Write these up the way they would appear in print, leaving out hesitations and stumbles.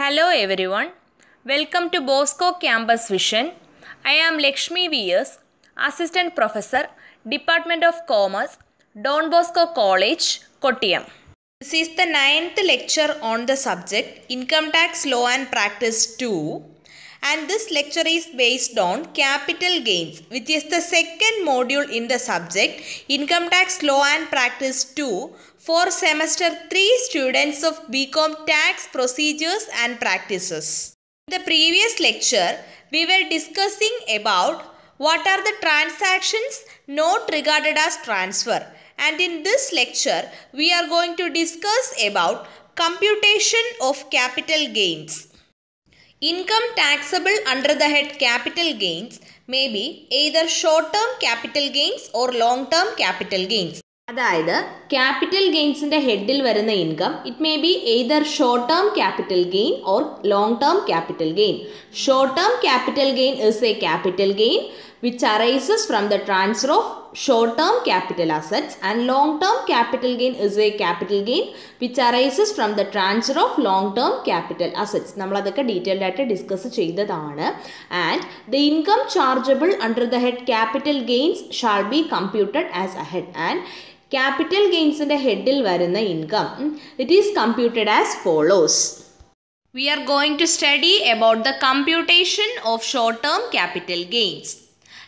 Hello everyone, welcome to Bosco Campus Vision. I am Lakshmi V.S., Assistant Professor, Department of Commerce, Don Bosco College, Kottayam. This is the 9th lecture on the subject Income Tax Law and Practice 2, and this lecture is based on capital gains, which is the second module in the subject Income Tax Law and Practice 2 for semester 3 students of BCom Tax Procedures and Practices. In the previous lecture, we were discussing about what are the transactions not regarded as transfer, and in this lecture, we are going to discuss about computation of capital gains. Income taxable under the head capital gains may be either short-term capital gains or long-term capital gains. അതായത് capital ഗെയിൻസിൻ്റെ ഹെഡിൽ വരുന്ന income it may be either short term capital gain or long term capital gain. Short term capital gain is A capital gain which arises from the transfer of short-term capital assets, and long-term capital gain is a capital gain which arises from the transfer of long-term capital assets. നമ്മൾ അതൊക്കെ detailed ആയിട്ട് discuss ചെയ്തതാണ്. And the income chargeable under the head capital gains shall be computed as a head. And capital gains-ന്റെ ഹെഡിൽ വരുന്ന income it is computed as follows. We are going to study about the computation of short-term capital gains.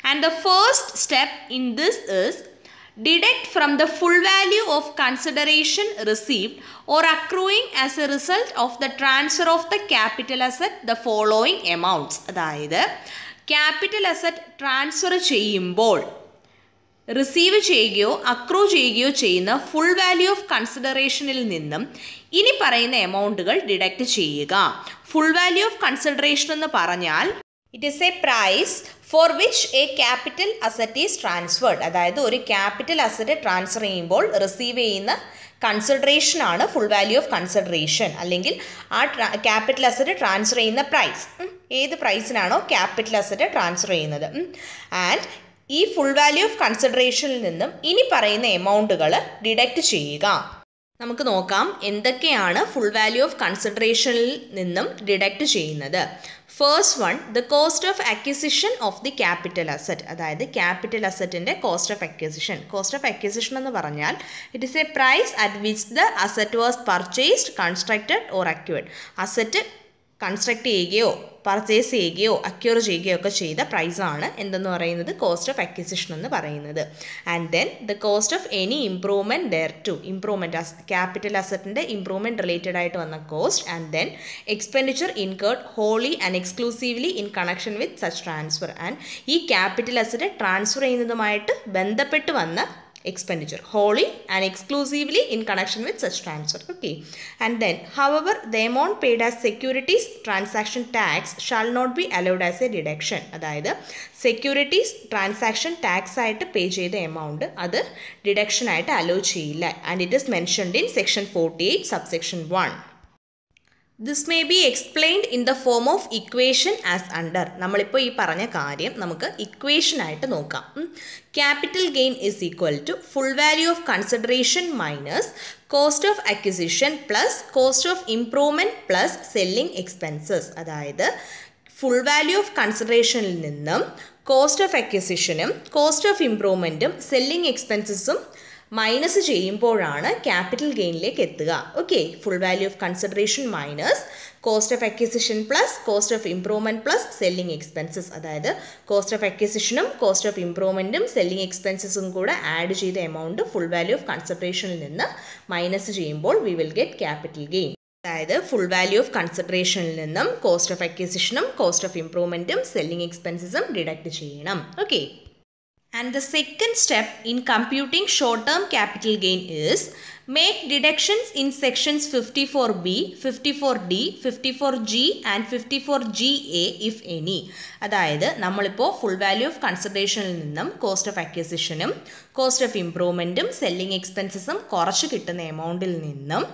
And the first step in this is deduct from the full value of consideration received or accruing as a result of the transfer of the capital asset the following amounts. അതായത് capital asset transfer ചെയ്യുമ്പോൾ receive ചെയ്യുകയോ accrue ചെയ്യുകയോ ചെയ്യുന്ന full value of കൺസിഡറേഷനിൽ നിന്നും ഇനി പറയുന്ന എമൗണ്ടുകൾ ഡിഡക്റ്റ് ചെയ്യുക. ഫുൾ വാല്യൂ ഓഫ് കൺസിഡറേഷൻ എന്ന് പറഞ്ഞാൽ it is a price for which a capital asset is transferred. അതായത് ഒരു ക്യാപിറ്റൽ അസറ്റ് ട്രാൻസ്ഫർ ചെയ്യുമ്പോൾ റിസീവ് ചെയ്യുന്ന കൺസിഡറേഷൻ ആണ് ഫുൾ വാല്യൂ ഓഫ് കൺസിഡറേഷൻ, അല്ലെങ്കിൽ ആ ക്യാപിറ്റൽ അസറ്റ് ട്രാൻസ്ഫർ ചെയ്യുന്ന പ്രൈസ്. ഏത് പ്രൈസിനാണോ ക്യാപിറ്റൽ അസറ്റ് ട്രാൻസ്ഫർ ചെയ്യുന്നത്. ആൻഡ് ഈ ഫുൾ വാല്യൂ ഓഫ് കൺസിഡറേഷനിൽ നിന്നും ഇനി പറയുന്ന എമൗണ്ടുകൾ ഡിഡക്റ്റ് ചെയ്യുക. നമുക്ക് നോക്കാം എന്തൊക്കെയാണ് ഫുൾ വാല്യൂ ഓഫ് കൺസിഡറേഷനിൽ നിന്നും ഡിഡക്റ്റ് ചെയ്യുന്നത്. First one, the cost of acquisition of the capital asset. അതായത് ക്യാപിറ്റൽ അസറ്റിൻ്റെ cost of acquisition. Cost of acquisition എന്ന് പറഞ്ഞാൽ it is a price at which the asset was purchased, constructed or acquired. Asset construct ചെയ്യുകയോ purchase ചെയ്യുകയോ acquire ചെയ്യുകയോ ഒക്കെ ചെയ്ത പ്രൈസാണ് എന്തെന്ന് പറയുന്നത് കോസ്റ്റ് ഓഫ് അക്വിസിഷൻ എന്ന് പറയുന്നത്. And then the cost of any improvement thereto. Improvement capital അസറ്റിൻ്റെ ഇംപ്രൂവ്മെൻറ്റ് റിലേറ്റഡ് ആയിട്ട് വന്ന cost. And then expenditure incurred wholly and exclusively in connection with such transfer. And ഈ ക്യാപിറ്റൽ അസറ്റ് ട്രാൻസ്ഫർ ചെയ്യുന്നതുമായിട്ട് ബന്ധപ്പെട്ട് വന്ന expenditure wholly and exclusively in connection with such transfer. Okay, and then however the amount paid as securities transaction tax shall not be allowed as a deduction. അതായത് securities transaction tax ആയിട്ട് പേ ചെയ്ത amount അത് deduction ആയിട്ട് hello ചെയ്യില്ല. And it is mentioned in section 48 subsection 1. This may be explained in the form of equation as under. നമ്മളിപ്പോൾ ഈ പറഞ്ഞ കാര്യം നമുക്ക് ഇക്വേഷൻ ആയിട്ട് നോക്കാം. Capital gain is equal to full value of consideration minus cost of acquisition plus cost of improvement plus selling expenses. അതായത് full value of കൺസിഡറേഷനിൽ നിന്നും കോസ്റ്റ് ഓഫ് അക്വിസിഷനും കോസ്റ്റ് ഓഫ് ഇംപ്രൂവ്മെൻറ്റും സെല്ലിംഗ് എക്സ്പെൻസസും മൈനസ് ചെയ്യുമ്പോഴാണ് ക്യാപിറ്റൽ ഗെയിനിലേക്ക് എത്തുക. Okay, full value of consideration minus cost of acquisition plus cost of improvement plus selling expenses. അതായത് കോസ്റ്റ് ഓഫ് അക്വിസിഷനും കോസ്റ്റ് ഓഫ് ഇംപ്രൂവ്മെൻറ്റും സെല്ലിംഗ് എക്സ്പെൻസസും കൂടെ ആഡ് ചെയ്ത എമൗണ്ട് ഫുൾ വാല്യൂ ഓഫ് കൺസിഡറേഷനിൽ നിന്ന് മൈനസ് ചെയ്യുമ്പോൾ we will get capital gain. അതായത് ഫുൾ വാല്യൂ ഓഫ് കൺസിഡറേഷനിൽ നിന്നും കോസ്റ്റ് ഓഫ് അക്വിസിഷനും കോസ്റ്റ് ഓഫ് ഇംപ്രൂവ്മെൻറ്റും സെല്ലിംഗ് എക്സ്പെൻസസും ഡിഡക്റ്റ് ചെയ്യണം. Okay. And the second step in computing short-term capital gain is make deductions in sections 54B, 54D, 54G and 54GA if any. അതായത് നമ്മളിപ്പോൾ full value of കൺസിഡറേഷനിൽ നിന്നും cost of അക്വിസിഷനും cost of ഇംപ്രൂവ്മെൻറ്റും selling എക്സ്പെൻസസും കുറച്ച് കിട്ടുന്ന എമൗണ്ടിൽ നിന്നും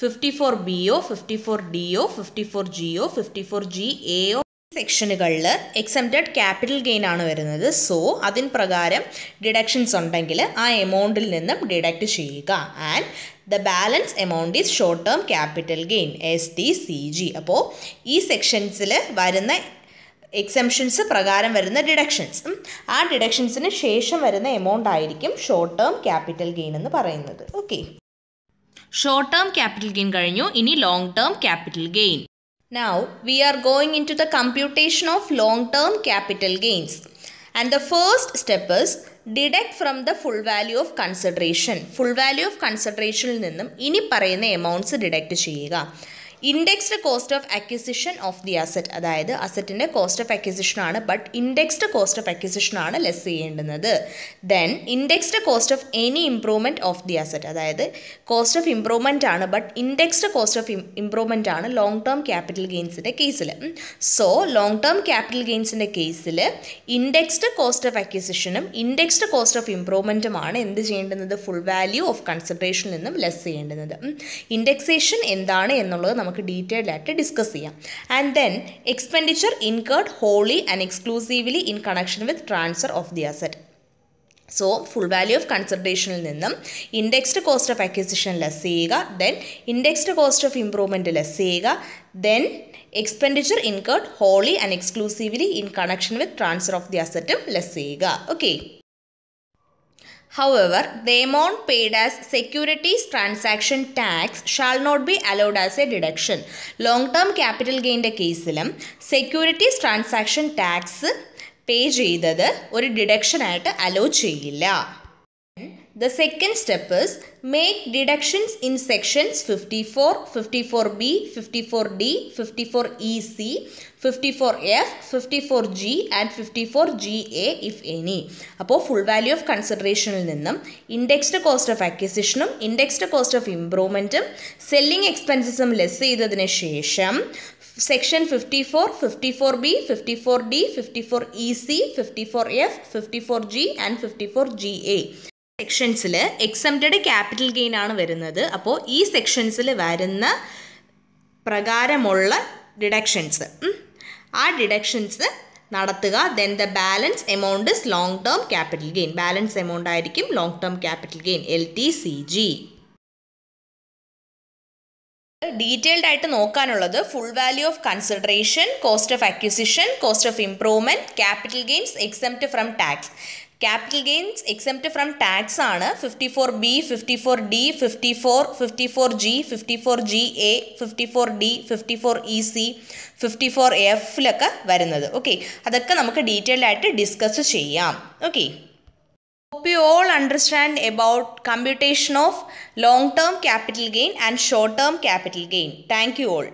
54Bയോ 54Dയോ 54Gയോ 54GAയോ സെക്ഷനുകളിൽ എക്സംപ്റ്റഡ് ക്യാപിറ്റൽ ഗെയിൻ ആണ് വരുന്നത്. സോ അതിന് പ്രകാരം ഡിഡക്ഷൻസ് ഉണ്ടെങ്കിൽ ആ എമൗണ്ടിൽ നിന്നും ഡിഡക്റ്റ് ചെയ്യുക. And The balance amount is short term capital gain STCG. അപ്പോൾ ഈ സെക്ഷൻസിൽ വരുന്ന എക്സംഷൻസ് പ്രകാരം വരുന്ന ഡിഡക്ഷൻസ്, ആ ഡിഡക്ഷൻസിന് ശേഷം വരുന്ന എമൗണ്ട് ആയിരിക്കും ഷോർട്ട് ടേം ക്യാപിറ്റൽ ഗെയിൻ എന്ന് പറയുന്നത്. Okay, short term capital gain കഴിഞ്ഞു. ഇനി long term capital gain. Now we are going into the computation of long term capital gains, and the first step is deduct from the full value of consideration. Full value of consideration ൽ നിന്നും ഇനി പറയുന്ന amounts deduct ചെയ്യുക. Indexed cost of acquisition of the asset, അതായത് അസറ്റിൻ്റെ cost of acquisition ആണ്, but indexed cost of acquisition ആണ് less ചെയ്യേണ്ടുന്നത്. Then indexed cost of any improvement of the asset, അതായത് കോസ്റ്റ് ഓഫ് ഇംപ്രൂവ്മെൻറ്റ് ആണ്, but indexed cost of improvement ആണ് long term capital ഗെയിൻസിൻ്റെ കേസിൽ. സോ ലോങ് ടേം ക്യാപിറ്റൽ ഗെയിൻസിൻ്റെ കേസിൽ ഇൻഡെക്സ്ഡ് കോസ്റ്റ് ഓഫ് അക്വിസിഷനും ഇൻഡെക്സ്ഡ് കോസ്റ്റ് ഓഫ് ഇംപ്രൂവ്മെൻറ്റുമാണ് എന്ത് ചെയ്യേണ്ടുന്നത്, ഫുൾ വാല്യൂ ഓഫ് കൺസിഡറേഷനിൽ നിന്നും ലെസ് ചെയ്യേണ്ടുന്നത്. ഇൻഡെക്സേഷൻ എന്താണ് എന്നുള്ളത് നമുക്ക് ഡീറ്റെയിൽഡ് ആയിട്ട് ഡിസ്കസ് ചെയ്യാം. And then expenditure incurred wholly and exclusively in connection with transfer of the asset. So full value of കൺസിഡറേഷനിൽ നിന്നും indexed cost of acquisition less ചെയ്യുക, then indexed cost of improvement less ചെയ്യുക, then expenditure incurred wholly and exclusively in connection with transfer of the അസറ്റും less ചെയ്യുക. Okay. However, the amount paid as securities transaction tax shall not be allowed as a deduction. Long-term capital gain കേസിലും securities transaction tax പേ ചെയ്തത് ഒരു deduction ആയിട്ട് hello ചെയ്യില്ല. The second step is make deductions in sections 54, 54B, 54D, 54EC, 54F, 54G and 54GA if any. അപ്പോൾ full value of കൺസിഡറേഷനിൽ നിന്നും indexed cost of അക്വിസിഷനും indexed cost of ഇംപ്രൂവ്മെൻറ്റും selling എക്സ്പെൻസസും ലെസ് ചെയ്തതിന് ശേഷം section 54, 54B, 54D, 54EC, 54F, 54G and 54GA സെക്ഷൻസിൽ exempted capital gain ആണ് വരുന്നത്. അപ്പോൾ ഈ സെക്ഷൻസിൽ വരുന്ന പ്രകാരമുള്ള ഡിഡക്ഷൻസ്, ആ ഡിഡക്ഷൻസ് നടത്തുക. Then the balance amount is long term capital gain. Balance amount ആയിരിക്കും long term capital gain LTCG. Detailed ആയിട്ട് നോക്കാനുള്ളത് full value of consideration, cost of acquisition, cost of improvement, capital gains exempt from tax. Capital gains exempt from tax ആണ് 54B, 54D, 54, 54G, 54GA, 54D, 54EC, 54Fലൊക്കെ വരുന്നത്. Okay, അതൊക്കെ നമുക്ക് detailed ആയിട്ട് discuss ചെയ്യാം. Okay, hope you all understand about computation of long term capital gain and short term capital gain. Thank you all.